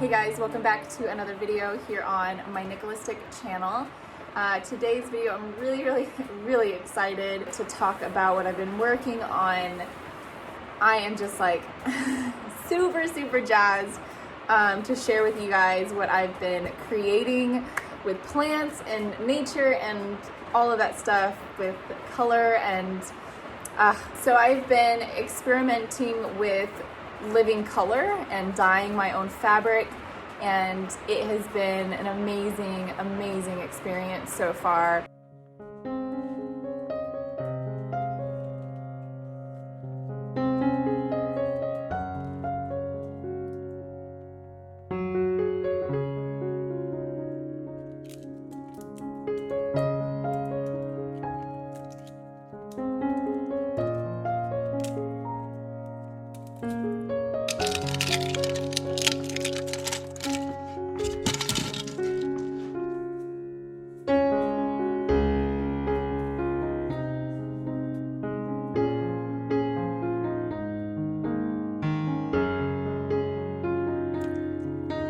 Hey guys, welcome back to another video here on my Nicholastic channel. Today's video, I'm really excited to talk about what I've been working on. I am just like super jazzed to share with you guys what I've been creating with plants and nature and all of that stuff with color. And so I've been experimenting with living color and dyeing my own fabric, and it has been an amazing experience so far.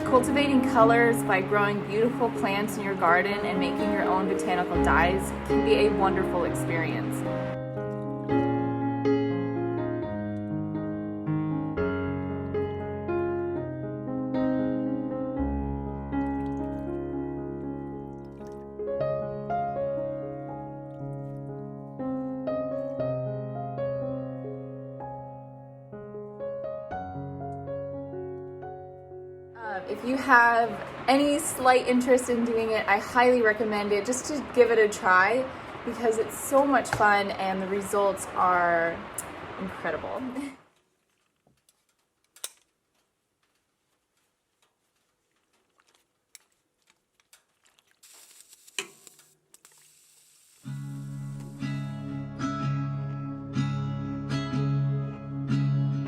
Cultivating colors by growing beautiful plants in your garden and making your own botanical dyes can be a wonderful experience. If you have any slight interest in doing it, I highly recommend it just to give it a try because it's so much fun and the results are incredible.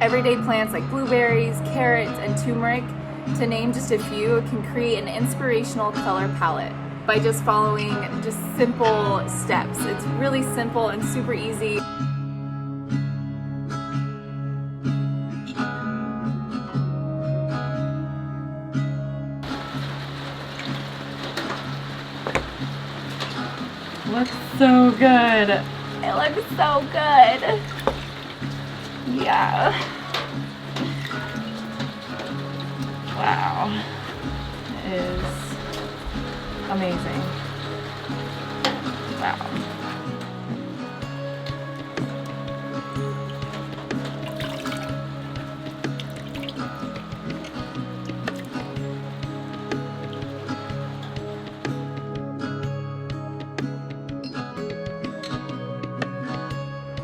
Everyday plants like blueberries, carrots, and turmeric, to name just a few, can create an inspirational color palette by just following just simple steps. It's really simple and super easy. Looks so good. It looks so good. Yeah. Wow. It is amazing. Wow.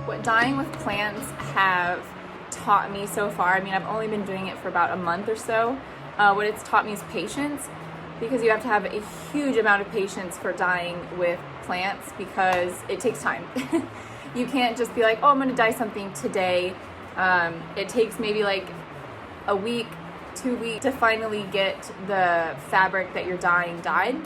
What dyeing with plants have taught me so far, I mean, I've only been doing it for about a month or so. What it's taught me is patience, because you have to have a huge amount of patience for dyeing with plants because it takes time. You can't just be like, oh, I'm going to dye something today. It takes maybe like a week, 2 weeks to finally get the fabric that you're dyeing dyed.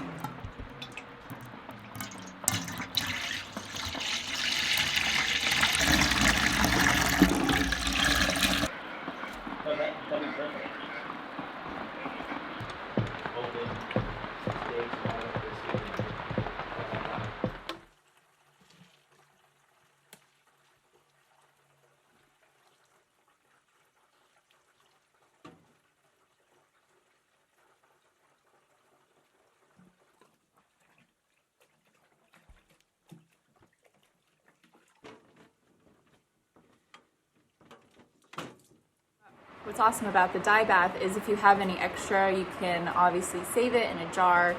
What's awesome about the dye bath is if you have any extra, you can obviously save it in a jar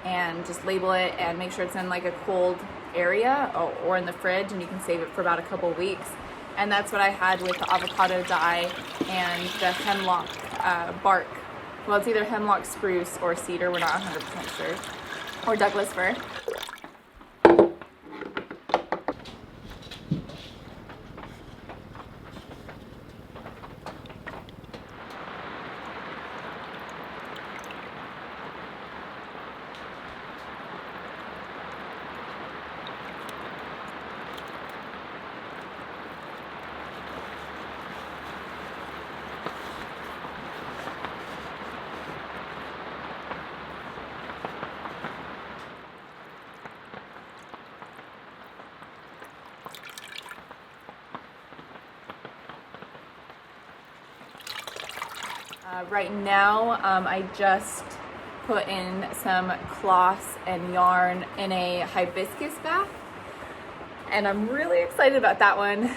and just label it and make sure it's in like a cold area or in the fridge, and you can save it for about a couple weeks. And that's what I had with the avocado dye and the hemlock bark. Well, it's either hemlock spruce or cedar, we're not 100% sure, or Douglas fir. Right now, I just put in some cloths and yarn in a hibiscus bath, and I'm really excited about that one.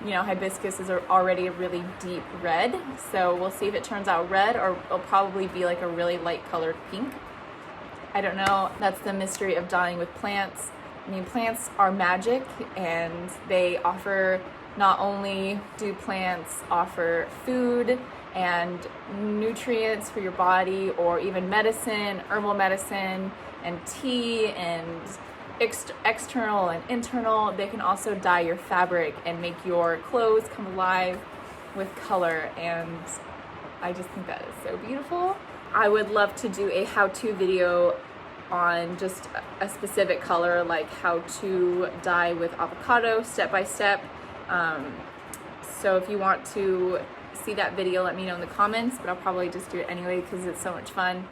You know, hibiscus is already a really deep red, so we'll see if it turns out red, or it'll probably be like a really light colored pink. I don't know. That's the mystery of dyeing with plants. I mean, plants are magic, and they offer, not only do plants offer food and nutrients for your body, or even medicine, herbal medicine, and tea, and external and internal, they can also dye your fabric and make your clothes come alive with color, and I just think that is so beautiful. I would love to do a how-to video on just a specific color, like how to dye with avocado step by step. So if you want to see that video, let me know in the comments, but I'll probably just do it anyway because it's so much fun.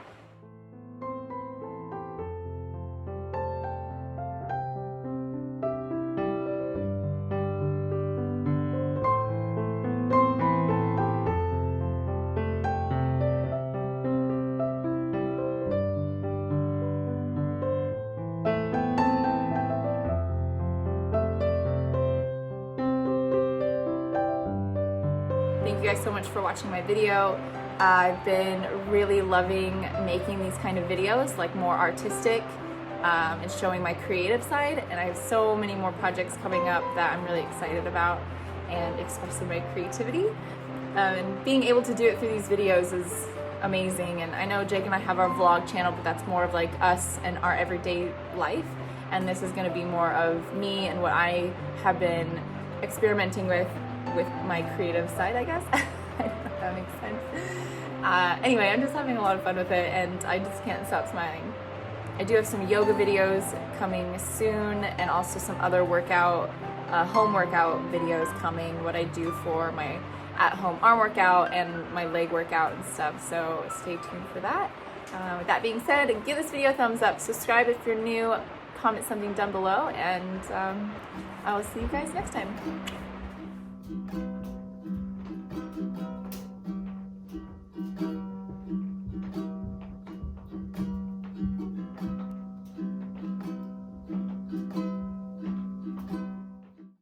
Thank you guys so much for watching my video. I've been really loving making these kind of videos, like more artistic, and showing my creative side, and I have so many more projects coming up that I'm really excited about, and expressing my creativity. And being able to do it through these videos is amazing. And I know Jake and I have our vlog channel, but that's more of like us and our everyday life, and this is going to be more of me and what I have been experimenting with my creative side, I guess. I don't know if that makes sense. Anyway, I'm just having a lot of fun with it, and I just can't stop smiling. I do have some yoga videos coming soon, and also some other workout, home workout videos coming, what I do for my at-home arm workout and my leg workout and stuff, so stay tuned for that. With that being said, give this video a thumbs up, subscribe if you're new, comment something down below, and I will see you guys next time.